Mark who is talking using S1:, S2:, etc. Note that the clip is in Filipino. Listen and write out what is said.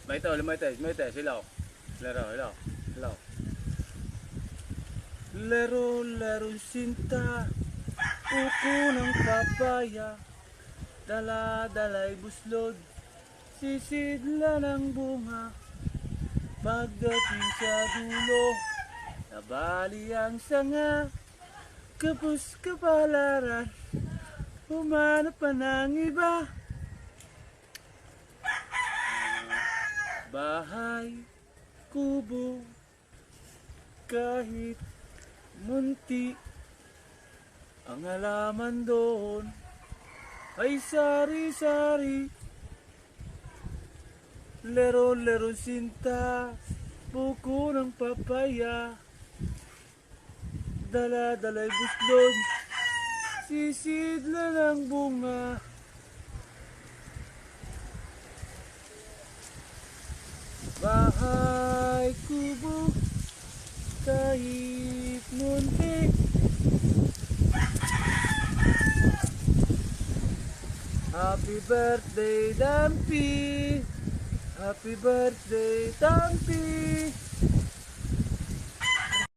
S1: Lumaytes, hilaw. Hilaw. Laro sinta, uko ng papaya, dala-dala'y buslod, sisidla ng bunga. Pagdating sa dulo, nabali ang sanga, kapos kapalaran, humanap pa ng iba. Bahay, kubo, kahit munti, ang halaman doon ay sari-sari. Laro sinta, buko ng papaya, dala-dala'y buslod, sisidla ng bunga. Bahay, kubo, kahit munti, happy birthday Dampi, happy birthday Dampi.